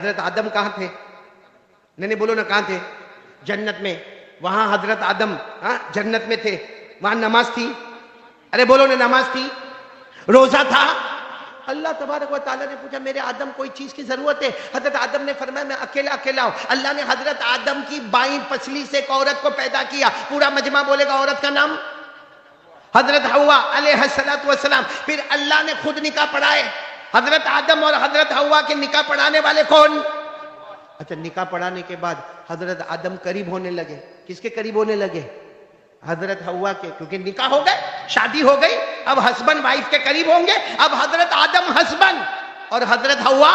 حضرت آدم کہاں تھے؟ نہیں بولو نا کہاں تھے؟ جنت میں. وہاں حضرت آدم جنت میں تھے. وہاں نماز تھی. ارے بولو نا نماز تھی. روزہ تھا. اللہ تبارک و تعالیٰ نے پوچھا میرے آدم کوئی چیز کی ضرورت ہے؟ حضرت آدم نے فرمایا میں اکیلا ہوں. اللہ نے حضرت آدم کی بائیں پسلی سے ایک عورت کو پیدا کیا. پورا مجمع بولے گا عورت کا نام حضرت حوا علیہ السلام. پھر اللہ نے خود نکاح پڑھائے. حضرت آدم اور حضرت حوا کے نکاح پڑھانے والے کون؟ اچھا نکاح پڑھانے کے بعد حضرت آدم قریب ہونے لگے. کس کے قریب ہونے لگے؟ حضرت حوا کے. کیونکہ نکاح ہو گئے, شادی ہو گئی, اب ہسبینڈ وائف کے قریب ہوں گے. اب حضرت آدم ہسبینڈ اور حضرت حوا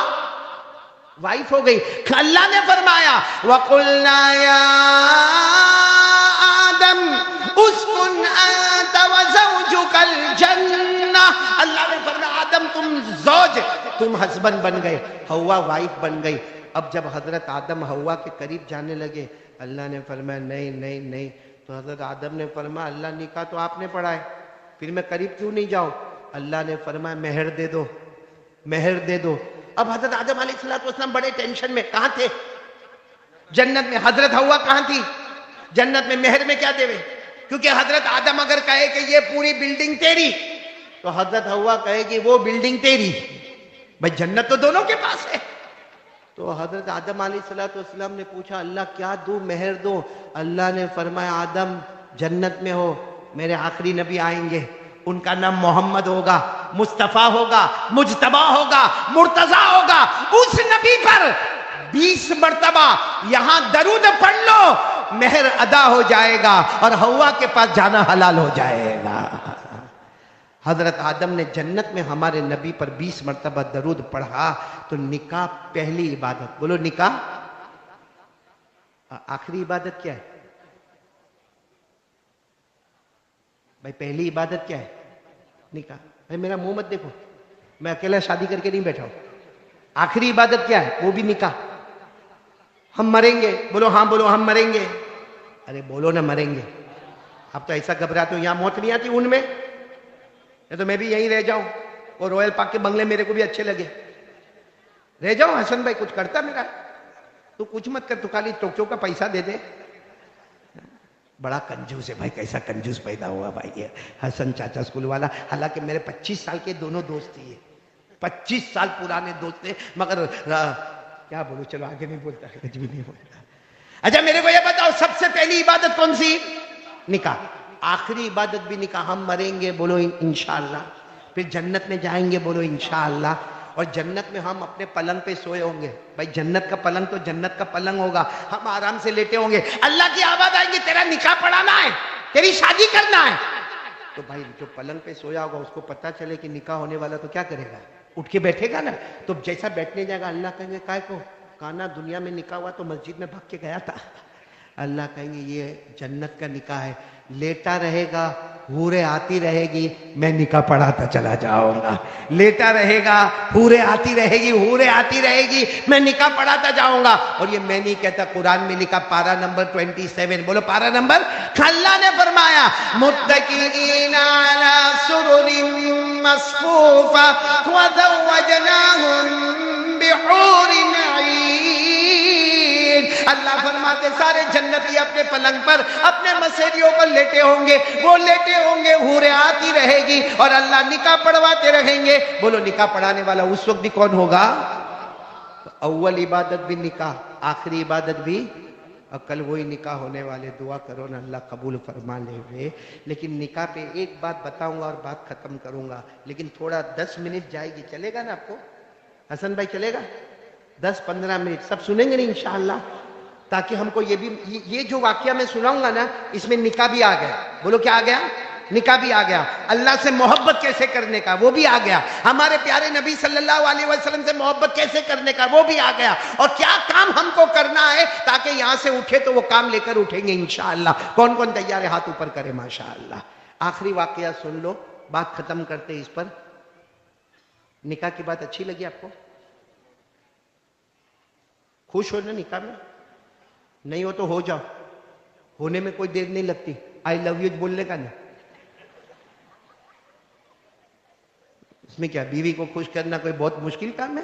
وائف ہو گئی. اللہ نے فرمایا وَقُلْنَا يَا آدم اسْكُنْ أَنْتَ وَزَوْجُكَ الْجَنَّةَ. اللہ نے فرمایا آدم تم زوج, تم ہسبینڈ بن گئے, حوا وائف بن گئی. اب جب حضرت آدم حوا کے قریب جانے لگے اللہ نے فرمایا نہیں. تو حضرت آدم نے فرمایا اللہ نکاح تو آپ نے پڑھا ہے, پھر میں قریب کیوں نہیں جاؤں؟ اللہ نے فرمایا مہر دے دو. اب حضرت آدم علیہ السلام بڑے ٹینشن میں. کہاں تھے؟ جنت میں. حضرت حوا کہاں تھی؟ جنت میں. مہر میں کیا دے وے؟ کیونکہ حضرت آدم اگر کہے کہ یہ پوری بلڈنگ تیری تو حضرت حوا کہے کہ وہ بلڈنگ تیری. بھائی جنت تو دونوں کے پاس ہے. تو حضرت آدم علیہ السلام نے پوچھا اللہ کیا دوں, مہر دوں؟ اللہ نے فرمایا آدم جنت میں ہو, میرے آخری نبی آئیں گے, ان کا نام محمد ہوگا, مصطفیٰ ہوگا, مجتبی ہوگا, مرتضی ہوگا. اس نبی پر 20 مرتبہ یہاں درود پڑھ لو, مہر ادا ہو جائے گا اور حوا کے پاس جانا حلال ہو جائے گا. حضرت آدم نے جنت میں ہمارے نبی پر 20 مرتبہ درود پڑھا. تو نکاح پہلی عبادت. بولو نکاح. آخری عبادت کیا ہے بھائی؟ پہلی عبادت کیا ہے؟ نکاح. بھائی میرا منہ مت دیکھو, میں اکیلا شادی کر کے نہیں بیٹھا ہوں. آخری عبادت کیا ہے؟ وہ بھی نکاح. ہم مریں گے. بولو ہاں, بولو ہم مریں گے. ارے بولو نہ مریں گے. اب تو ایسا گھبراتے ہو, یہاں موت نہیں آتی ان میں, تو میں بھی یہیں رہ جاؤں. اور رویل پاک کے بنگلے میرے کو بھی اچھے لگے, رہ جاؤں. حسن بھائی کچھ کرتا میرا, تو کچھ مت کر, تو خالی ٹوکیو کا پیسہ دے دے. بڑا کنجوس ہے بھائی, کیسا کنجوس پیدا ہوا بھائی یہ حسن چاچا اسکول والا. حالانکہ میرے 25 سال کے دونوں دوست تھے, 25 سال پرانے دوست تھے, مگر کیا بولو, چلو آگے نہیں بولتا, کچھ بھی نہیں بولتا. اچھا میرے کو یہ بتاؤ سب سے پہلی عبادت کون سی؟ نکاح. آخری عبادت بھی نکاح. ہم مریں گے, بولو انشاءاللہ. پھر جنت میں جائیں گے, بولو انشاءاللہ. اور جنت میں ہم اپنے پلنگ پہ سوئے ہوں گے. بھائی جنت کا پلنگ تو جنت کا پلنگ ہوگا, ہم آرام سے لیٹے ہوں گے. اللہ کی آواز آئے گی تیرا نکاح پڑھانا ہے, تیری شادی کرنا ہے. تو بھائی جو پلنگ پہ سویا ہوگا اس کو پتا چلے کہ نکاح ہونے والا, تو کیا کرے گا؟ اٹھ کے بیٹھے گا نا. تو جیسا بیٹھنے جائے گا اللہ کہیں گے کائے کو کانا دنیا میں نکاح ہوا تو مسجد میں بھاگ کے گیا تھا. اللہ کہیں گے یہ جنت کا نکاح ہے. لیٹا رہے گا, حوریں آتی رہے گی, میں نکاح پڑھاتا چلا جاؤں گا. لیٹا رہے گا, حوریں آتی رہے گی, حوریں آتی رہے گی, میں نکاح پڑھاتا جاؤں گا. اور یہ میں نہیں کہتا, قرآن میں لکھا, پارہ نمبر 27. بولو پارہ نمبر. اللہ نے فرمایا متکئین علی سرر مصفوفہ وزوجناہم بحور عین. اللہ فرماتے سارے جنتی اپنے پلنگ پر اپنے مسیریوں پر لیٹے ہوں گے, وہ لیٹے ہوں گے, حوریں آتی رہے گی اور اللہ نکاح پڑھواتے رہیں گے. بولو نکاح پڑھانے والا اس وقت بھی کون ہوگا؟ اول عبادت بھی نکاح, آخری عبادت بھی. اور کل وہی نکاح ہونے والے, دعا کرو نا اللہ قبول فرما لے ہوئے. لیکن نکاح پہ ایک بات بتاؤں گا اور بات ختم کروں گا, لیکن تھوڑا 10 منٹ جائے گی, چلے گا نا آپ کو؟ حسن بھائی چلے گا 10-15 منٹ, سب سنیں گے نا انشاءاللہ؟ تاکہ ہم کو یہ جو واقعہ میں سناؤں گا نا, اس میں نکاح بھی آ گیا. بولو کیا آ گیا؟ نکاح بھی آ گیا. اللہ سے محبت کیسے کرنے کا وہ بھی آ گیا. ہمارے پیارے نبی صلی اللہ علیہ وسلم سے محبت کیسے کرنے کا وہ بھی آ گیا. اور کیا کام ہم کو کرنا ہے تاکہ یہاں سے اٹھے تو وہ کام لے کر اٹھیں گے انشاءاللہ. کون کون تیار ہے ہاتھ اوپر کرے ماشاءاللہ. آخری واقعہ سن لو, بات ختم کرتے اس پر. نکاح کی بات اچھی لگی آپ کو؟ خوش ہو نا نکاح میں؟ نہیں ہو تو ہو جاؤ, ہونے میں کوئی دیر نہیں لگتی. آئی لو یو بولنے کا نا, اس میں کیا بیوی کو خوش کرنا کوئی بہت مشکل کام ہے؟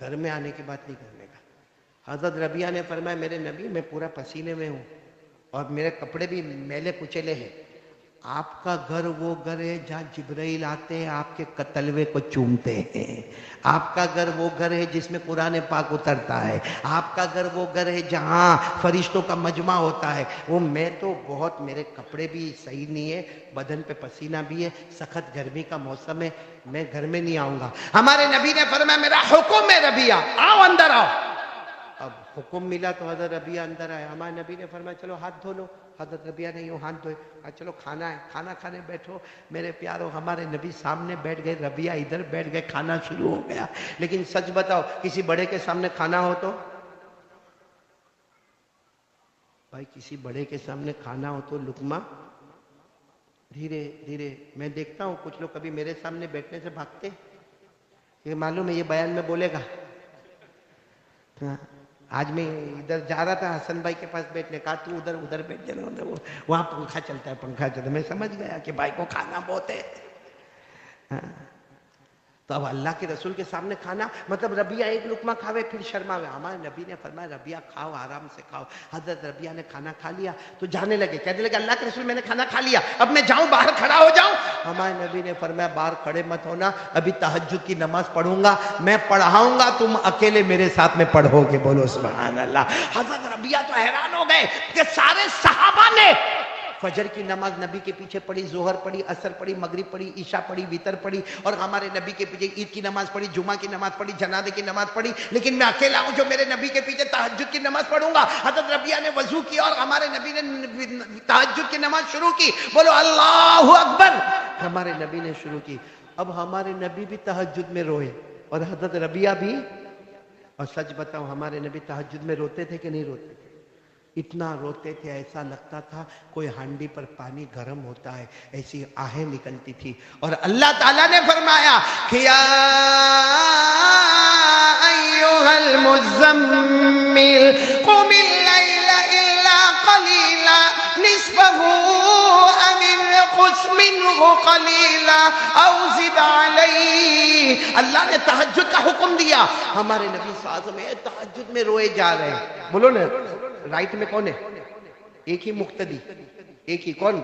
گھر میں آنے کی بات نہیں کرنے کا۔ حضرت ربیہ نے فرمایا میرے نبی میں پورا پسینے میں ہوں اور میرے کپڑے بھی میلے کچیلے ہیں، آپ کا گھر وہ گھر ہے جہاں جبرائیل آتے ہیں آپ کے تلوے کو چومتے ہیں، آپ کا گھر وہ گھر ہے جس میں قرآن پاک اترتا ہے، آپ کا گھر وہ گھر ہے جہاں فرشتوں کا مجمع ہوتا ہے۔ وہ میں تو بہت، میرے کپڑے بھی صحیح نہیں ہے، بدن پہ پسینہ بھی ہے، سخت گرمی کا موسم ہے، میں گھر میں نہیں آؤں گا۔ ہمارے نبی نے فرمایا میرا حکم ہے ربیہ آؤ اندر آؤ۔ اب حکم ملا تو حضرت ربیہ اندر آئے۔ ہمارے نبی نے فرمایا چلو ہاتھ دھو لو۔ حضرت ربیہ نے یوں ہاتھ دھوئے، چلو کھانا ہے، کھانا کھانے بیٹھو۔ میرے پیارو ہمارے نبی سامنے بیٹھ گئے، ربیہ ادھر بیٹھ گئے، کھانا شروع ہو گیا۔ لیکن سچ بتاؤ کسی بڑے کے سامنے کھانا ہو تو بھائی، کسی بڑے کے سامنے کھانا ہو تو لقمہ دھیرے دھیرے۔ میں دیکھتا ہوں کچھ لوگ کبھی میرے سامنے بیٹھنے سے بھاگتے، یہ معلوم ہے یہ بیان میں بولے گا۔ آج میں ادھر جا رہا تھا حسن بھائی کے پاس بیٹھنے، کہا تو ادھر بیٹھ جانا، وہاں پنکھا چلتا ہے، پنکھا چلتا ہے۔ میں سمجھ گیا کہ بھائی کو کھانا بہت ہے۔ تو اب اللہ کے رسول کے سامنے کھانا مطلب ربیہ ایک لقمہ کھاوے پھر شرماوے۔ ہمارے نبی نے فرمایا ربیہ کھاؤ، آرام سے کھاؤ۔ حضرت ربیہ نے کھانا کھا لیا تو جانے لگے، کہنے لگے اللہ کے رسول میں نے کھانا کھا لیا، اب میں جاؤں باہر کھڑا ہو جاؤں؟ ہمارے نبی نے فرمایا باہر کھڑے مت ہونا، ابھی تہجد کی نماز پڑھوں گا، میں پڑھاؤں گا، تم اکیلے میرے ساتھ میں پڑھو گے۔ بولو سبحان اللہ۔ حضرت ربیہ تو حیران ہو گئے کہ سارے صحابہ نے فجر کی نماز نبی کے پیچھے پڑھی، ظہر پڑھی، عصر پڑھی، مغرب پڑھی، عشاء پڑھی، وتر پڑھی، اور ہمارے نبی کے پیچھے عید کی نماز پڑھی، جمعہ کی نماز پڑھی، جنازے کی نماز پڑھی، لیکن میں اکیلا ہوں جو میرے نبی کے پیچھے تہجد کی نماز پڑھوں گا۔ حضرت ربیہ نے وضو کیا اور ہمارے نبی نے تہجد کی نماز شروع کی۔ بولو اللہ اکبر۔ ہمارے نبی نے شروع کی۔ اب ہمارے نبی بھی تہجد میں روئے اور حضرت ربیہ بھی۔ اور سچ بتاؤ ہمارے نبی تہجد میں روتے تھے کہ نہیں روتے تھے؟ اتنا روتے تھے ایسا لگتا تھا کوئی ہانڈی پر پانی گرم ہوتا ہے، ایسی آہیں نکلتی تھی۔ اور اللہ تعالیٰ نے فرمایا کہ یا ایھا المزمل قم اللیل الا قلیلا نصفہ او انقص منہ قلیلا او زد علیہ۔ اللہ نے تہجد کا حکم دیا، ہمارے نبی صلی اللہ علیہ وسلم تہجد میں روئے جا رہے ہیں۔ بولو نا رائٹ میں کون ہے؟ ایک ہی مقتدی، ایک ہی کون؟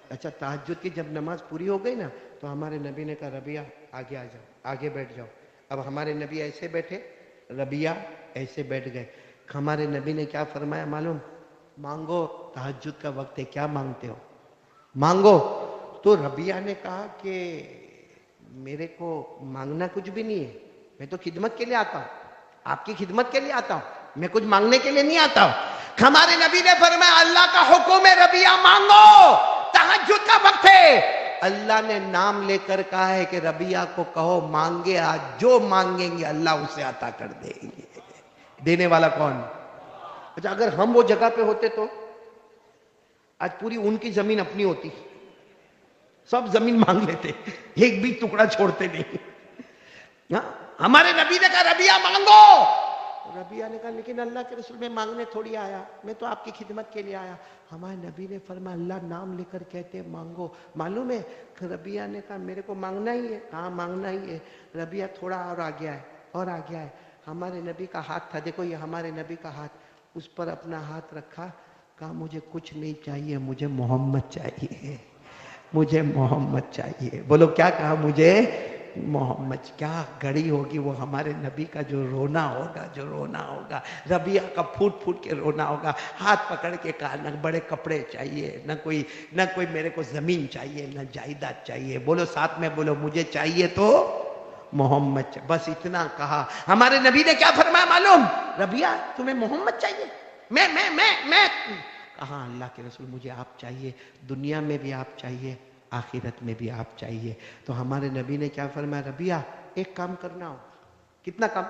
اچھا تہجد کی جب نماز پوری ہو گئی نا تو ہمارے نبی نے کہا ربیہ آگے آ جاؤ، آگے بیٹھ جاؤ۔ اب ہمارے نبی ایسے بیٹھے، ربیہ ایسے بیٹھ گئے۔ ہمارے نبی نے کیا فرمایا معلوم؟ مانگو، تہجد کا وقت ہے، کیا مانگتے ہو مانگو۔ تو ربیہ نے کہا کہ میرے کو مانگنا کچھ بھی نہیں ہے، میں تو خدمت کے لیے آتا ہوں، آپ کی خدمت کے لیے آتا ہوں، میں کچھ مانگنے کے لیے نہیں آتا ہوں۔ ہمارے نبی نے فرمایا اللہ کا حکم ہے ربیہ مانگو، تہجد کا وقت ہے۔ اللہ نے نام لے کر کہا ہے کہ ربیہ کو کہو مانگے، آج جو مانگیں گے اللہ اسے عطا کر دیں گے۔ دینے والا کون؟ اچھا اگر ہم وہ جگہ پہ ہوتے تو آج پوری ان کی زمین اپنی ہوتی، سب زمین مانگ لیتے، ایک بھی ٹکڑا چھوڑتے نہیں۔ ہمارے نبی نے کہا ربیہ مانگو، ربیہ نے کہا لیکن اللہ کے رسول میں مانگنے تھوڑی آیا، میں تو آپ کی خدمت کے لیے آیا۔ ہمارے نبی نے فرمایا اللہ نام لے کر کہتے مانگو۔ معلوم ہے ربیہ نے کہا میرے کو مانگنا ہی ہے، ہاں مانگنا ہی ہے۔ ربیہ تھوڑا اور آ گیا ہے، اور آ گیا ہے۔ ہمارے نبی کا ہاتھ تھا، دیکھو یہ ہمارے نبی کا ہاتھ، اس پر اپنا ہاتھ رکھا، کہا مجھے کچھ نہیں چاہیے، مجھے محمد چاہیے، مجھے محمد چاہیے۔ بولو کیا کہا؟ مجھے محمد۔ کیا گھڑی ہوگی وہ ہمارے نبی کا جو رونا ہوگا، جو رونا ہوگا، ربیہ کا پھوٹ پھوٹ کے رونا ہوگا۔ ہاتھ پکڑ کے کہا نہ بڑے کپڑے چاہیے، نہ کوئی میرے کو زمین چاہیے، نہ جائیداد چاہیے۔ بولو ساتھ میں بولو مجھے چاہیے تو محمد چاہیے۔ بس اتنا کہا۔ ہمارے نبی نے کیا فرمایا معلوم؟ ربیہ تمہیں محمد چاہیے؟ میں کہاں اللہ کے رسول مجھے آپ چاہیے، دنیا میں بھی آپ چاہیے، آخرت میں بھی آپ چاہیے۔ تو ہمارے نبی نے کیا فرمایا؟ ربیہ ایک کام کرنا ہو۔ کتنا کام؟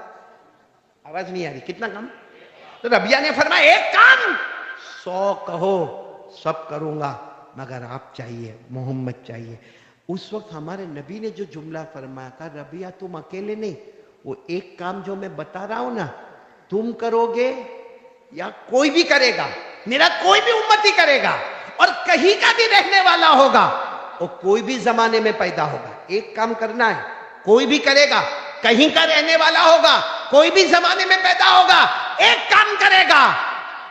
آواز نہیں آ رہی، کتنا کام؟ تو ربیہ نے فرمایا ایک کام 100 کہو سب کروں گا، مگر آپ چاہیے، محمد چاہیے۔ اس وقت ہمارے نبی نے جو جملہ فرمایا، کہا ربیہ تم اکیلے نہیں، وہ ایک کام جو میں بتا رہا ہوں نا تم کرو گے یا کوئی بھی کرے گا، میرا کوئی بھی امتی کرے گا، اور کہیں کا بھی رہنے والا ہوگا اور کوئی بھی زمانے میں پیدا ہوگا، ایک کام کرنا ہے، کوئی بھی کرے گا کہیں کا رہنے والا ہوگا, کوئی بھی زمانے میں پیدا ہوگا, ایک کام کرے گا,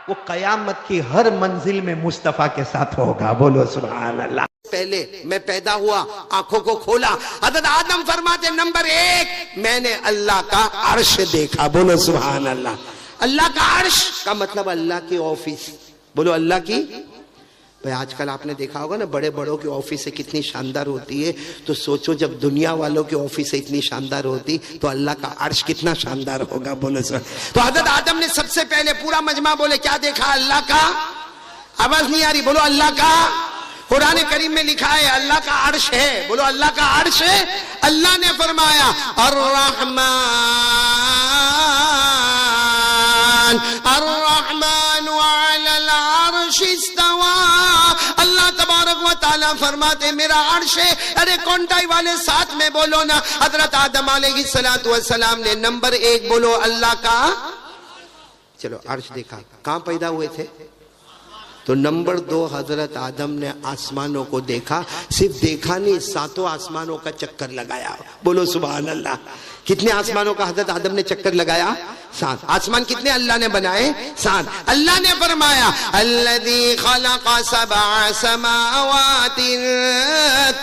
وہ قیامت کی ہر منزل میں مصطفیٰ کے ساتھ ہوگا. بولو سبحان اللہ. پہلے میں پیدا ہوا, آنکھوں کو کھولا, حضرت آدم فرماتے نمبر 1 میں نے اللہ کا عرش دیکھا. بولو سبحان اللہ. اللہ کا عرش کا مطلب اللہ کی آفس. بولو اللہ کی. بھئی آج کل آپ نے دیکھا ہوگا نا بڑے بڑوں کی آفسیں کتنی شاندار ہوتی ہے, تو سوچو جب دنیا والوں کی آفسیں اتنی شاندار ہوتی تو اللہ کا عرش کتنا شاندار ہوگا. بولو سبحان. تو حضرت آدم نے سب سے پہلے, پورا مجمع بولے کیا دیکھا؟ اللہ کا. آواز نہیں آ رہی, بولو اللہ کا. قرآن کریم میں لکھا ہے اللہ کا عرش ہے. بولو اللہ کا عرش ہے. اللہ نے فرمایا الرحمن علی العرش استوى. اللہ تبارک و تعالیٰ فرماتے میرا عرش ہے. ارے کونٹائی والے ساتھ میں بولو نا. حضرت آدم علیہ السلام نے نمبر 1 بولو اللہ کا. چلو عرش دیکھا. کہاں پیدا ہوئے تھے؟ تو نمبر 2 حضرت آدم نے آسمانوں کو دیکھا. صرف دیکھا نہیں, 7 آسمانوں کا چکر لگایا. بولو سبحان اللہ. کتنے آسمانوں کا حضرت آدم نے چکر لگایا؟ 7. آسمان کتنے اللہ نے بنائے؟ 7. اللہ نے فرمایا الذی خلق 7 سماوات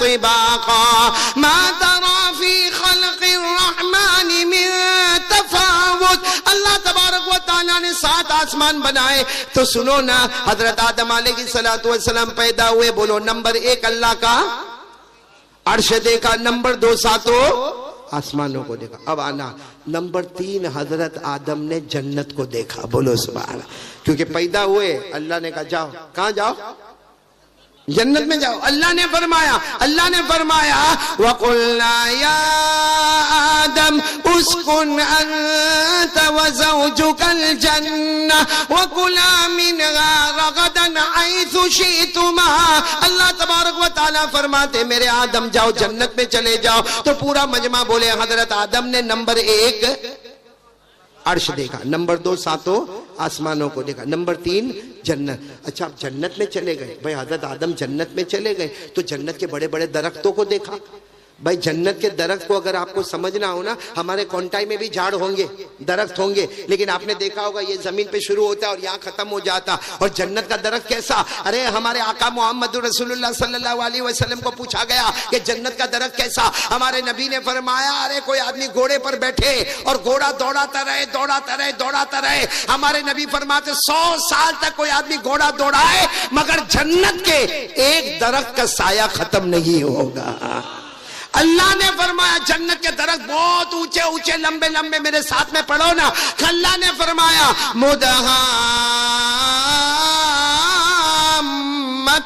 طباقا ما ترى فی خلق الرحمن من تفاوت. اللہ تبارک و تعالیٰ نے 7 آسمان بنائے. تو سنو نا, حضرت آدم علیہ السلام پیدا ہوئے. بولو نمبر 1 اللہ کا عرش دیکھا. نمبر 2 7 آسمانوں کو دیکھا. اب آنا نمبر 3 حضرت آدم نے جنت کو دیکھا. بولو سبحان اللہ. کیونکہ پیدا ہوئے اللہ نے کہا جاؤ. کہاں جاؤ؟ جنت میں جاؤ. اللہ نے فرمایا وَقُلْنَا يَا آدَمْ اسْكُنْ أَنْتَ وَزَوْجُكَ الْجَنَّةَ وَكُلَا مِنْهَا رَغَدًا حَيْثُ شِئْتُمَا. اللہ تبارک و تعالیٰ فرماتے میرے آدم جاؤ جنت میں چلے جاؤ. تو پورا مجمع بولے حضرت آدم نے نمبر 1 عرش دیکھا. نمبر 2 7 آسمانوں کو دیکھا. نمبر 3 جنت. اچھا آپ جنت میں چلے گئے. بھائی حضرت آدم جنت میں چلے گئے تو جنت کے بڑے بڑے درختوں کو دیکھا. بھائی جنت کے درخت کو اگر آپ کو سمجھنا ہو نا, ہمارے کونٹائی میں بھی جھاڑ ہوں گے, درخت ہوں گے, لیکن آپ نے دیکھا ہوگا یہ زمین پہ شروع ہوتا ہے اور یہاں ختم ہو جاتا. اور جنت کا درخت کیسا؟ ارے ہمارے آقا محمد رسول اللہ صلی اللہ علیہ وسلم کو پوچھا گیا کہ جنت کا درخت کیسا. ہمارے نبی نے فرمایا ارے کوئی آدمی گھوڑے پر بیٹھے اور گھوڑا دوڑاتا رہے. ہمارے نبی فرماتے 100 سال تک کوئی آدمی گھوڑا دوڑائے مگر جنت کے ایک درخت کا سایہ ختم نہیں ہوگا. اللہ نے فرمایا جنت کے درخت بہت اونچے لمبے میرے ساتھ میں پڑھو نا. اللہ نے فرمایا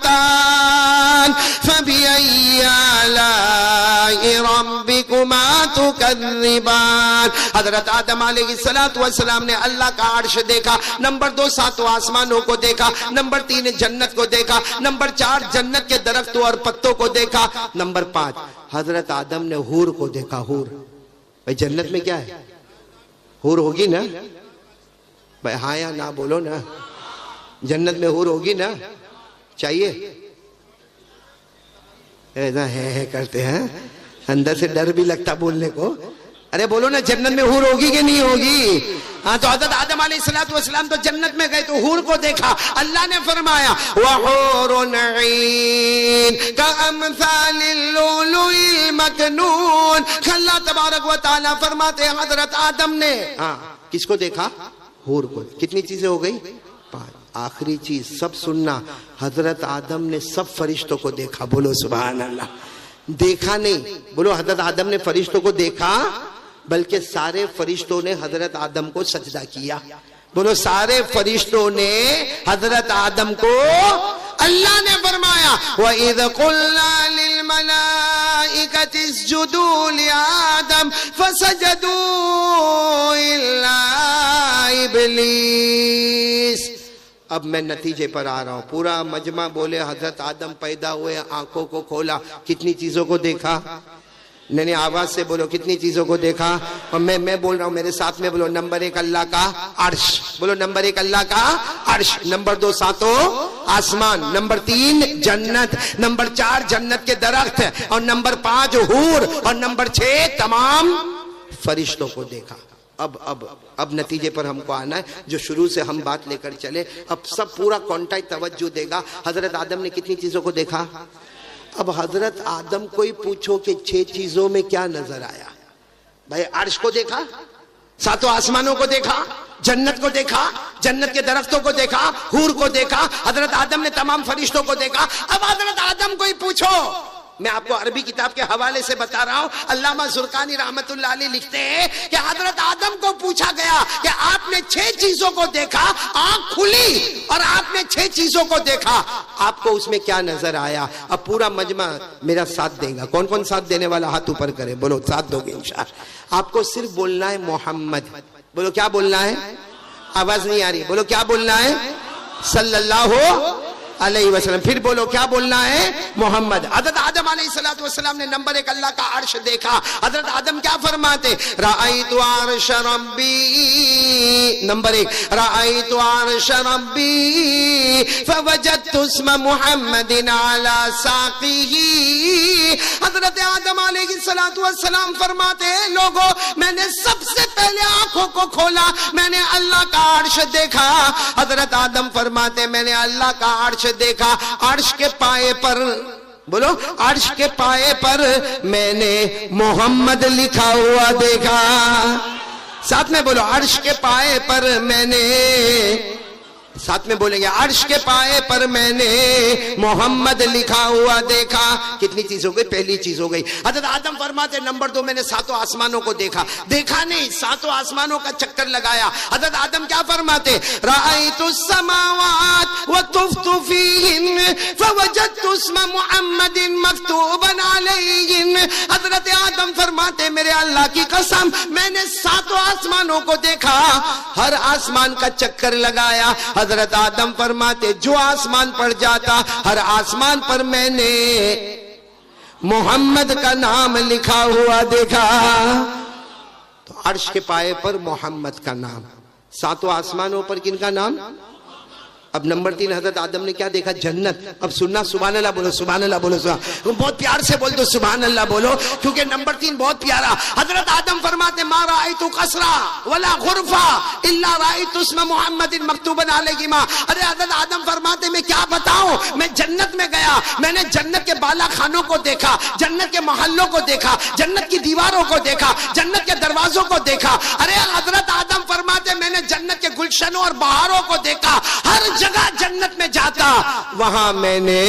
مدہامتان فبأي آلاء ربكما تكذبان. حضرت آدم علیہ السلام نے اللہ کا عرش دیکھا. نمبر 2 7 آسمانوں کو دیکھا. نمبر 3 جنت کو دیکھا. نمبر 4 جنت کے درختوں اور پتوں کو دیکھا. نمبر 5 حضرت آدم نے حور کو دیکھا. حور. بھائی جنت میں کیا ہے؟ حور ہوگی نا. بھائی ہاں یا نہ بولو نا. جنت میں حور ہوگی نا. چاہیے ایسا ہے کرتے ہیں, اندر سے ڈر بھی لگتا بولنے کو. ارے بولو نا جنت میں حور ہوگی کہ نہیں ہوگی؟ ہاں تو حضرت آدم علیہ السلام تو جنت میں گئے تو حور کو دیکھا. اللہ نے فرمایا وَحُورٌ عِينٌ كَأَمْثَالِ اللُّؤْلُؤِ الْمَكْنُونِ. اللہ تبارک و تعالیٰ فرماتے ہیں حضرت آدم نے کس کو دیکھا؟ حور کو. کتنی چیزیں ہو گئی؟ 5. آخری چیز سب سننا, حضرت آدم نے سب فرشتوں کو دیکھا. بولو سبحان اللہ. دیکھا نہیں, بولو حضرت آدم نے فرشتوں کو دیکھا بلکہ سارے فرشتوں نے حضرت آدم کو سجدہ کیا. بولو سارے فرشتوں نے حضرت آدم کو. اللہ نے فرمایا وَإِذْ قُلْنَا لِلْمَلَائِكَةِ اسْجُدُوا لِآدَمَ فَسَجَدُوا إِلَّا إِبْلِيسَ. اب میں نتیجے پر آ رہا ہوں. پورا مجمع بولے حضرت آدم پیدا ہوئے, آنکھوں کو کھولا, کتنی چیزوں کو دیکھا؟ نہیں آواز سے بولو کتنی چیزوں کو دیکھا. اور میں بول رہا ہوں میرے ساتھ میں بولو نمبر 1 اللہ کا عرش. بولو نمبر 1 اللہ کا عرش. نمبر 2 7 آسمان. نمبر 3 جنت. نمبر 4 جنت کے درخت. اور نمبر 5 حور. اور نمبر 6 تمام فرشتوں کو دیکھا. اب نتیجے پر ہم کو آنا ہے. جو شروع سے ہم بات لے کر چلے, اب سب پورا کانٹیکٹ توجہ دے گا. حضرت آدم نے کتنی چیزوں کو دیکھا؟ اب حضرت آدم کو ہی پوچھو کہ 6 چیزوں میں کیا نظر آیا. بھائی عرش کو دیکھا, 7 آسمانوں کو دیکھا, جنت کو دیکھا, جنت کے درختوں کو دیکھا, حور کو دیکھا, حضرت آدم نے تمام فرشتوں کو دیکھا. اب حضرت آدم کو ہی پوچھو. میں آپ کو عربی کتاب کے حوالے سے بتا رہا ہوں. علامہ زرقانی رحمت اللہ علیہ لکھتے ہیں کہ حضرت آدم کو پوچھا گیا کہ آپ نے 6 چیزوں کو دیکھا, آنکھ کھلی اور آپ نے 6 چیزوں کو دیکھا, آپ کو اس میں کیا نظر آیا؟ اب پورا مجمع میرا ساتھ دے گا. کون کون ساتھ دینے والا ہاتھ اوپر کرے, بولو ساتھ دو گے انشاءاللہ. آپ کو صرف بولنا ہے محمد. بولو کیا بولنا ہے؟ آواز نہیں آ رہی, بولو کیا بولنا ہے؟ صلی اللہ علیہ وسلم. پھر بولو کیا بولنا ہے؟ محمد. حضرت آدم علیہ السلام نے نمبر 1 اللہ کا عرش دیکھا. حضرت آدم کیا فرماتے؟ رأیت عرش ربی. نمبر 1 رأیت عرش ربی فوجدت اسم محمد علی ساقیہ. حضرت آدم علیہ السلام فرماتے ہیں لوگوں, میں نے سب سے پہلے آنکھوں کو کھولا, میں نے اللہ کا عرش دیکھا. حضرت آدم فرماتے میں نے اللہ کا عرش دیکھا. عرش کے پائے پر, بولو عرش کے پائے پر میں نے محمد لکھا ہوا دیکھا. ساتھ میں بولو عرش کے پائے پر میں نے, ساتھ میں بولیں گے عرش کے پائے پر میں نے محمد لکھا ہوا دیکھا. کتنی چیز ہو گئی؟ پہلی چیز ہو گئی. حضرت آدم فرماتے نمبر 2 میں نے 7 آسمانوں کو دیکھا. دیکھا نہیں, 7 آسمانوں کا چکر لگایا. حضرت آدم کیا فرماتے؟ رأیت السماوات وطفت فیہن فوجدت اسم محمد مکتوبا علیہن. حضرت آدم فرماتے میرے اللہ کی قسم میں نے 7 آسمانوں کو دیکھا, ہر آسمان کا چکر لگایا. حضرت آدم فرماتے جو آسمان پر جاتا ہر آسمان پر میں نے محمد کا نام لکھا ہوا دیکھا. تو عرش کے پائے پر محمد کا نام, 7 آسمانوں پر کن کا نام؟ اب نمبر 3 حضرت آدم نے کیا دیکھا؟ جنت. اب سننا, سبحان اللہ بولو, سبحان اللہ بولو, بہت پیار سے بول دو سبحان اللہ بولو, کیونکہ نمبر 3 بہت پیارا. حضرت آدم فرماتے ما رأیت قصرا ولا غرفا الا رأیت اسم محمد مکتوبا علیہما. ارے حضرت آدم فرماتے میں کیا بتاؤں, میں جنت میں گیا, میں نے جنت کے بالا خانوں کو دیکھا, جنت کے محلوں کو دیکھا, جنت کی دیواروں کو دیکھا, جنت کے دروازوں کو دیکھا. ارے حضرت آدم فرماتے میں نے جنت کے گلشنوں اور بہاروں کو دیکھا. ہر جگہ جنت میں جاتا وہاں میں نے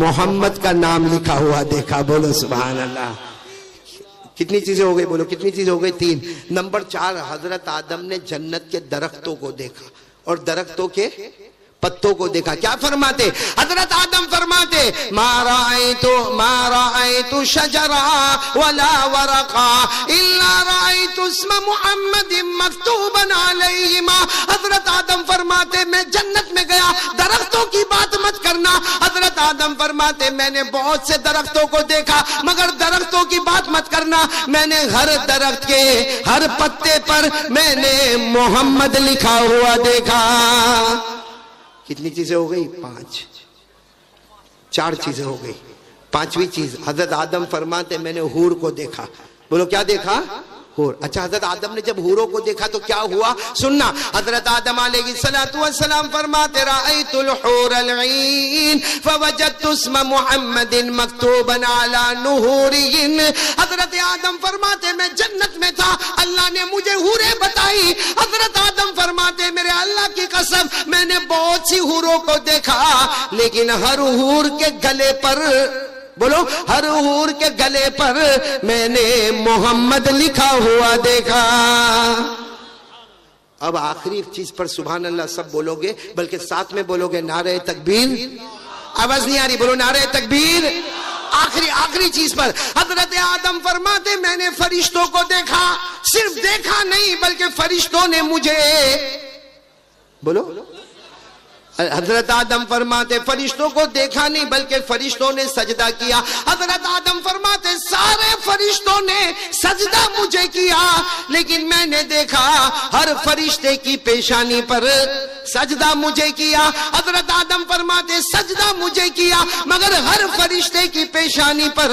محمد کا نام لکھا ہوا دیکھا. بولو سبحان اللہ. کتنی چیزیں ہو گئی؟ بولو کتنی چیزیں ہو گئی؟ 3. نمبر 4 حضرت آدم نے جنت کے درختوں کو دیکھا اور درختوں کے پتوں کو دیکھا. کیا فرماتے؟ حضرت آدم فرماتے ما رأیت شجرا ولا ورقا الا رأیت اسم محمد مکتوبا علیہما. حضرت آدم فرماتے میں جنت میں گیا, درختوں کی بات مت کرنا. حضرت آدم فرماتے میں نے بہت سے درختوں کو دیکھا مگر درختوں کی بات مت کرنا, میں نے ہر درخت کے ہر پتے پر میں نے محمد لکھا ہوا دیکھا. کتنی چیزیں ہو گئی؟ 5. 4 چیزیں ہو گئی. 5ویں چیز حضرت آدم فرماتے میں نے حور کو دیکھا. بولو کیا دیکھا؟ حور. اچھا حضرت آدم نے جب حوروں کو دیکھا تو کیا ہوا؟ سننا. حضرت آدم علیہ السلام فرماتے رأیت الحور العین فوجدت اسم محمد مکتوبا علی نہورہن. حضرت آدم فرماتے میں جنت میں تھا, اللہ نے مجھے حوریں بتائی. حضرت آدم فرماتے میرے اللہ کی قسم میں نے بہت سی حوروں کو دیکھا لیکن ہر حور کے گلے پر, بولو ہر حور کے گلے پر میں نے محمد لکھا ہوا دیکھا. اب آخری چیز پر سبحان اللہ سب بولو گے, بلکہ ساتھ میں بولو گے نعرہ تکبیر. آواز نہیں آ رہی, بولو نعرہ تکبیر. آخری چیز پر حضرت آدم فرماتے میں نے فرشتوں کو دیکھا, صرف دیکھا نہیں بلکہ فرشتوں نے مجھے, بولو حضرت آدم فرماتے فرشتوں کو دیکھا نہیں بلکہ فرشتوں نے سجدہ کیا. حضرت آدم فرماتے سارے فرشتوں نے سجدہ مجھے کیا لیکن میں نے دیکھا ہر فرشتے کی پیشانی پر سجدہ مجھے کیا. حضرت آدم فرماتے سجدہ مجھے کیا مگر ہر فرشتے کی پیشانی پر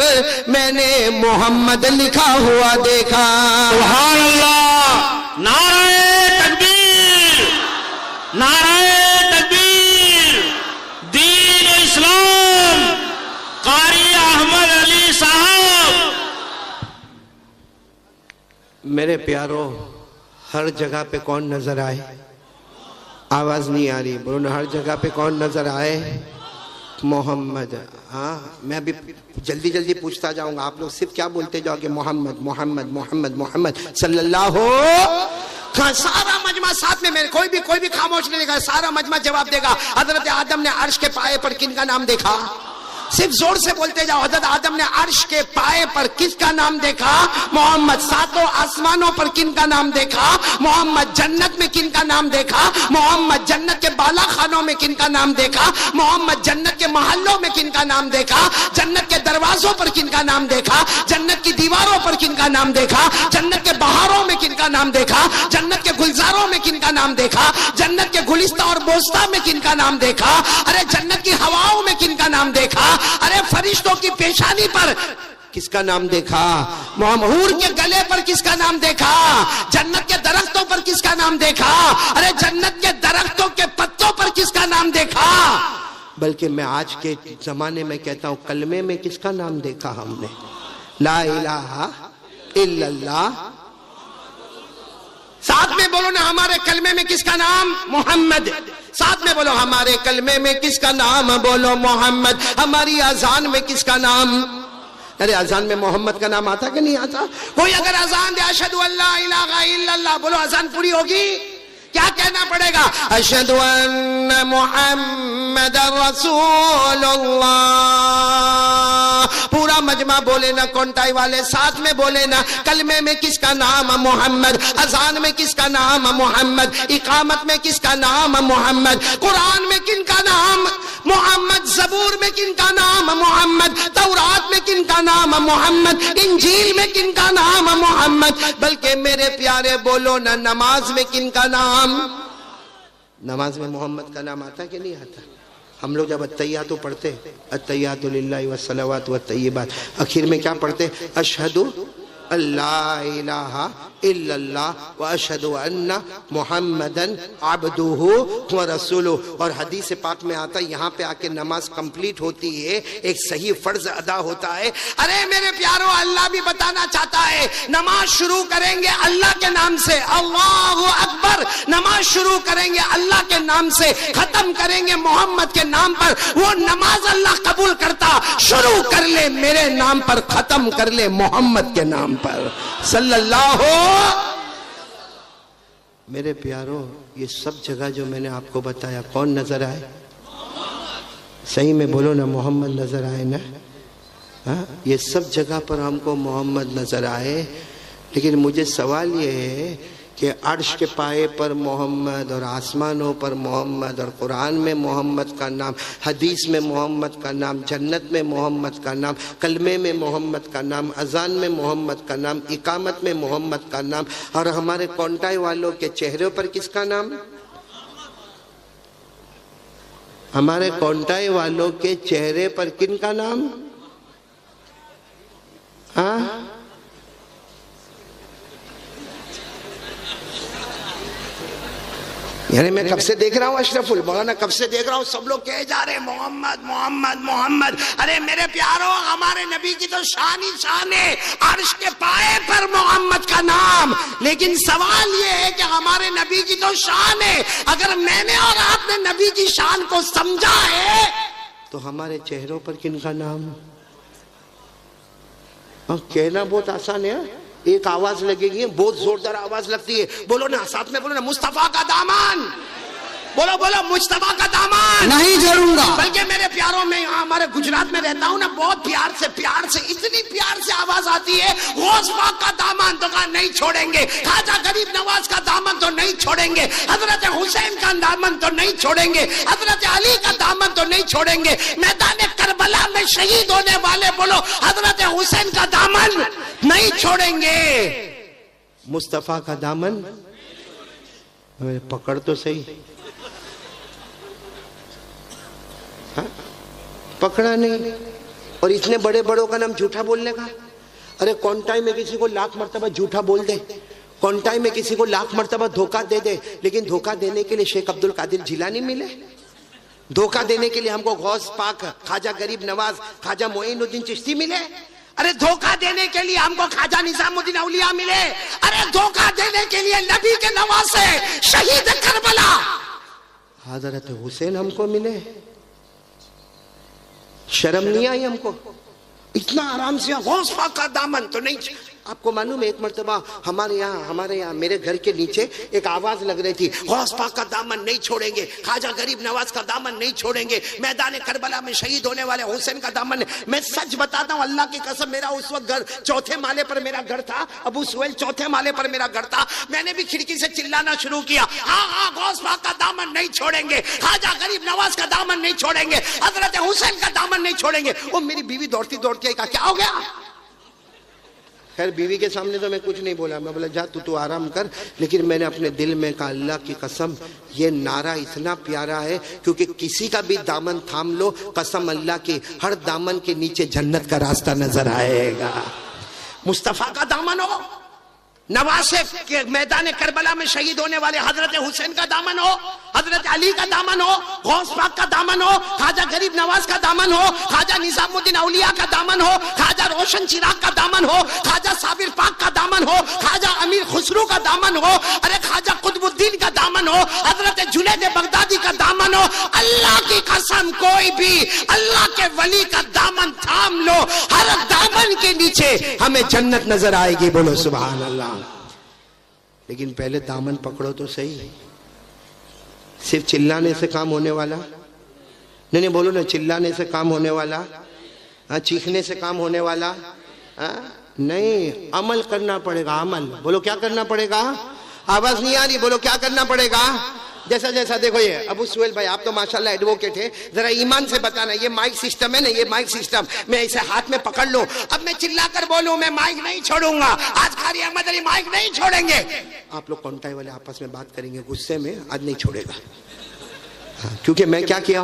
میں نے محمد لکھا ہوا دیکھا. سبحان اللہ. نعرہ تکبیر، نعرہ تکبیر. دین اسلام قاری احمد علی صاحب. میرے پیارو، ہر جگہ پہ کون نظر آئے؟ آواز نہیں آ رہی، بولو نا. ہر جگہ پہ کون نظر آئے؟ محمد. ہاں میں ابھی جلدی جلدی پوچھتا جاؤں گا، آپ لوگ صرف کیا بولتے جاؤ گے؟ محمد محمد محمد محمد صلی اللہ ہو. سارا مجمع ساتھ میں، کوئی بھی خاموش نہیں گا، سارا مجمع جواب دے گا. حضرت آدم نے عرش کے پائے پر کن کا نام دیکھا؟ صرف زور سے بولتے جاؤ. حضرت آدم نے عرش کے پائے پر کس کا نام دیکھا؟ محمد. ساتوں آسمانوں پر کن کا نام دیکھا؟ محمد. جنت میں کن کا نام دیکھا؟ محمد. جنت کے بالا خانوں میں کن کا نام دیکھا؟ محمد. جنت کے محلوں میں کن کا نام دیکھا؟ جنت کے دروازوں پر کن کا نام دیکھا؟ جنت کی دیواروں پر کن کا نام دیکھا؟ جنت کے بہاروں میں کن کا نام دیکھا؟ جنت کے گلزاروں میں کن کا نام دیکھا؟ جنت کے گلستہ اور بوستہ میں کن کا نام دیکھا؟ ارے جنت کی ہواؤں میں کن کا نام دیکھا؟ ارے فرشتوں کی پیشانی پر کس کا نام دیکھا؟ محمد. حور کے گلے پر کس کا نام دیکھا؟ جنت کے درختوں پر کس کا نام دیکھا؟ ارے جنت کے درختوں کے پتوں پر کس کا نام دیکھا؟ بلکہ میں آج کے زمانے میں کہتا ہوں کلمے میں کس کا نام دیکھا ہم نے؟ لا الہ الا اللہ. ساتھ میں بولو نا، ہمارے کلمے میں کس کا نام؟ محمد. ساتھ میں بولو، ہمارے کلمے میں کس کا نام؟ بولو محمد. ہماری اذان میں کس کا نام؟ ارے اذان میں محمد کا نام آتا کہ نہیں آتا؟ کوئی اگر اذان دے اشہد ان لا الہ الا اللہ، بولو اذان پوری ہوگی؟ کیا کہنا پڑے گا؟ اشہد ان محمد رسول اللہ. پورا مجمع بولے نا، کونٹائی والے ساتھ میں بولے نا. کلمے میں کس کا نام؟ محمد. اذان میں کس کا نام؟ محمد. اقامت میں کس کا نام؟ محمد. قرآن میں کن کا نام؟ محمد. زبور میں کن کا نام؟ محمد. تورات میں کن کا نام؟ محمد. انجیل میں کن کا نام؟ محمد. بلکہ میرے پیارے بولو نا، نماز میں کن کا نام؟ نماز میں محمد کا نام آتا کہ نہیں آتا؟ ہم لوگ جب التحیات پڑھتے، التحیات للہ والصلوات والطیبات، اخیر میں کیا پڑھتے؟ اشہد لا الہ الا اللہ واشہد ان محمدا عبدہ ورسولہ. اور حدیث پاک میں آتا ہے یہاں پہ آ کے نماز کمپلیٹ ہوتی ہے، ایک صحیح فرض ادا ہوتا ہے. ارے میرے پیارو، اللہ بھی بتانا چاہتا ہے نماز شروع کریں گے اللہ کے نام سے، اللہ اکبر. نماز شروع کریں گے اللہ کے نام سے، ختم کریں گے محمد کے نام پر. وہ نماز اللہ قبول کرتا. شروع کر لے میرے نام پر، ختم کر لے محمد کے نام پر صلی اللہ ہو. میرے پیارو، یہ سب جگہ جو میں نے آپ کو بتایا کون نظر آئے؟ صحیح میں بولو نا، محمد نظر آئے نا. یہ سب جگہ پر ہم کو محمد نظر آئے. لیکن مجھے سوال یہ ہے کہ عرش کے پائے پر محمد، اور آسمانوں پر محمد، اور قرآن میں محمد کا نام، حدیث میں محمد کا نام، جنت میں محمد کا نام، کلمے میں محمد کا نام، اذان میں محمد کا نام، اقامت میں محمد کا نام، اور ہمارے کونٹائی والوں کے چہروں پر کس کا نام؟ ہمارے کونٹائی والوں کے چہرے پر کن کا نام؟ ہاں، یعنی میں کب سے دیکھ رہا ہوں اشرف مولانا، کب سے دیکھ رہا ہوں سب لوگ کہے جا رہے ہیں محمد محمد محمد. ارے میرے پیارو، ہمارے نبی کی تو شان ہی شان ہے، عرش کے پائے پر محمد کا نام. لیکن سوال یہ ہے کہ ہمارے نبی کی تو شان ہے، اگر میں نے اور آپ نے نبی کی شان کو سمجھا ہے تو ہمارے چہروں پر کن کا نام؟ کہنا بہت آسان ہے، ایک آواز لگے گی، بہت زوردار آواز لگتی ہے. بولو نا، ساتھ میں بولو نا، مصطفیٰ کا دامن. بولو بولو، مصطفیٰ کا دامن نہیں جھڑوں گا. بلکہ میرے پیاروں میں ہمارے گجرات میں رہتا ہوں نا، بہت پیار سے اتنی پیار سے آواز آتی ہے، غوث پاک کا دامن تو کہا نہیں چھوڑیں گے، خواجہ غریب نواز کا دامن تو نہیں چھوڑیں گے، حضرت حسین کا دامن تو نہیں چھوڑیں گے، حضرت علی کا دامن تو نہیں چھوڑیں گے. میدان کربلا میں شہید ہونے والے بولو حضرت حسین کا دامن نہیں چھوڑیں گے. مصطفیٰ کا دامن پکڑ تو صحیح. ہاں؟ پکڑا نہیں. اور اتنے بڑے بڑوں کا نام جھوٹا بولنے کا. ارے کونٹائی میں کسی کو لاکھ مرتبہ جھوٹا بول دے, کونٹائی میں کسی کو لاکھ مرتبہ دھوکہ دے دے, لیکن دھوکہ دینے کے لیے شیخ عبد القادر جیلانی ملے, دھوکہ دینے کے لیے ہم کو غوث پاک خواجہ غریب نواز خواجہ معین الدین چشتی ملے, ارے دھوکہ دینے کے لیے ہم کو خواجہ نظام الدین اولیاء ملے, ارے دھوکہ دینے کے لیے نبی کے نواسے شہید کربلا حضرت حسین ہم کو ملے. شرم نہیں آئی ہم کو؟ اتنا آرام سے غوث پاک کا دامن تو نہیں. آپ کو معلوم ہے ایک مرتبہ ہمارے یہاں میرے گھر کے نیچے ایک آواز لگ رہی تھی, غوث پاک کا دامن نہیں چھوڑیں گے, خواجہ غریب نواز کا دامن نہیں چھوڑیں گے, میدان کربلا میں شہید ہونے والے حسین کا دامن. میں سچ بتاتا ہوں اللہ کی قسم, میرا اس وقت گھر چوتھے مالے پر میرا گھر تھا, ابو سہیل چوتھے مالے پر میرا گھر تھا. میں نے بھی کھڑکی سے چلانا شروع کیا, ہاں غوث پاک کا دامن نہیں چھوڑیں گے, خواجہ غریب نواز کا دامن نہیں چھوڑیں گے, حضرت حسین کا دامن نہیں چھوڑیں گے. وہ میری بیوی دوڑتی دوڑتی کہا کیا ہو گیا؟ خیر بیوی کے سامنے تو میں کچھ نہیں بولا, میں بولا جا تو آرام کر, لیکن میں نے اپنے دل میں کہا اللہ کی قسم یہ نعرہ اتنا پیارا ہے کیونکہ کسی کا بھی دامن تھام لو, قسم اللہ کی ہر دامن کے نیچے جنت کا راستہ نظر آئے گا. مصطفیٰ کا دامن ہو, نواسے کے میدان کربلا میں شہید ہونے والے حضرت حسین کا دامن ہو, حضرت علی کا دامن ہو, غوث پاک کا دامن ہو, خواجہ غریب نواز کا دامن ہو, خواجہ نظام الدین اولیاء کا دامن ہو, خواجہ روشن چراغ کا دامن ہو, خواجہ صابر پاک کا دامن ہو, خواجہ امیر خسرو کا دامن ہو, ارے خواجہ قطب الدین کا دامن ہو, حضرت جنید بغدادی کا دامن ہو. اللہ کی قسم کوئی بھی اللہ کے ولی کا دامن تھام لو, ہر دامن کے نیچے ہمیں جنت نظر آئے گی. بولو سبحان اللہ. لیکن پہلے دامن پکڑو تو صحیح. صرف چلانے سے کام ہونے والا نہیں, بولو نا, چلانے سے کام ہونے والا, چیخنے سے کام ہونے والا نہیں, عمل کرنا پڑے گا. عمل بولو کیا کرنا پڑے گا؟ آواز نہیں آ رہی, بولو کیا کرنا پڑے گا؟ جیسا دیکھو یہ ابو سہیل بھائی آپ تو ماشاءاللہ ایڈوکیٹ ہے, ذرا ایمان سے بتانا, یہ مائک سسٹم ہے نا, یہ مائک سسٹم میں اسے ہاتھ میں پکڑ لوں, اب میں چلا کر بولوں میں مائک نہیں چھوڑوں گا, آج قاری احمد علی مائک نہیں چھوڑیں گے. آپ لوگ کونٹائی والے آپس میں بات کریں گے غصے میں, آج نہیں چھوڑے گا. کیونکہ میں کیا کیا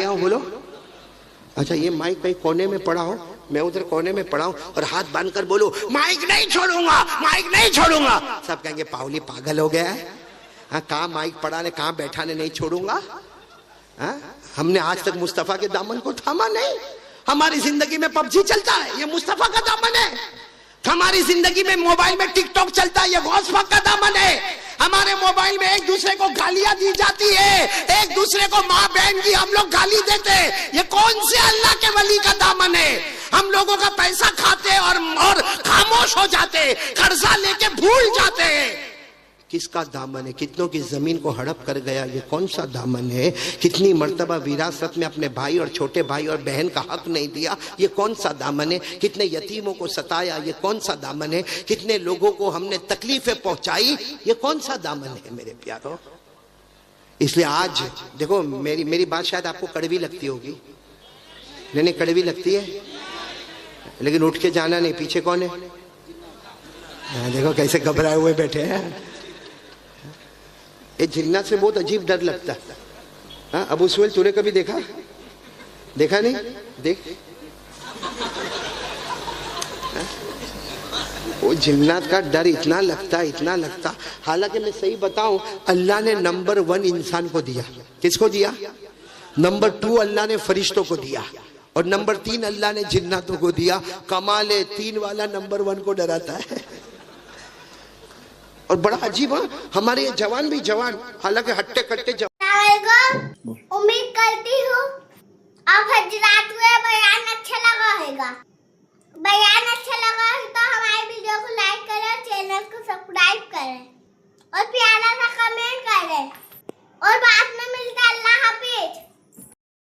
ہوں بولو. اچھا یہ مائک کہیں کونے میں پڑا ہو, میں ادھر کونے میں پڑا ہوں اور ہاتھ باندھ کر بولو مائک نہیں چھوڑوں گا, مائک نہیں چھوڑوں گا, سب کہیں گے پاولی پاگل ہو گیا ہے, کہاں مائک پڑھانے کہاں بیٹھانے نہیں چھوڑوں گا. ہم نے آج تک مصطفیٰ کے دامن کو تھاما نہیں. ہماری زندگی میں پب جی چلتا ہے, یہ مصطفیٰ کا دامن ہے. ہماری زندگی میں موبائل میں ٹک ٹاک چلتا ہے, یہ غوث پاک کا دامن ہے. ہمارے موبائل میں ایک دوسرے کو گالیاں دی جاتی ہے, ایک دوسرے کو ماں بہن کی ہم لوگ گالی دیتے ہیں, یہ کون سے اللہ کے ولی کا دامن ہے؟ ہم لوگوں کا پیسہ کھاتے اور خاموش ہو جاتے, قرضہ لے کے بھول جاتے. کس کا دامن ہے؟ کتنوں کی زمین کو ہڑپ کر گیا, یہ کون سا دامن ہے؟ کتنی مرتبہ وراثت میں اپنے بھائی اور چھوٹے بھائی اور بہن کا حق نہیں دیا, یہ کون سا دامن ہے؟ کتنے یتیموں کو ستایا, یہ کون سا دامن ہے؟ کتنے لوگوں کو ہم نے تکلیفیں پہنچائی, یہ کون سا دامن ہے میرے پیارو؟ اس لیے آج دیکھو میری بات شاید آپ کو کڑوی لگتی ہوگی, نہیں کڑوی لگتی ہے, لیکن اٹھ کے جانا نہیں. پیچھے کون ہے؟ دیکھو کیسے گھبرائے ہوئے بیٹھے ہیں. یہ جنات سے بہت عجیب ڈر لگتا ہے. ابو سہیل تو نے کبھی دیکھا نہیں؟ دیکھ وہ جنات کا ڈر اتنا لگتا. حالانکہ میں صحیح بتاؤں, اللہ نے نمبر 1 انسان کو دیا. کس کو دیا؟ نمبر 2 اللہ نے فرشتوں کو دیا, اور نمبر 3 اللہ نے جناتوں کو دیا. کمال 3 والا نمبر 1 کو ڈراتا ہے. اور بڑا عجیب ہے, ہمارے یہ جوان بھی جوان, حالانکہ ہٹے کٹے جوان. امید کرتی ہوں آپ حضرات کو بیان اچھا لگا ہوگا. بیان اچھا لگا ہے تو ہماری ویڈیو کو لائک کریں, چینل کو سبسکرائب کریں اور پیارا سا کمنٹ کریں, اور بعد میں ملتا ہے. اللہ حافظ.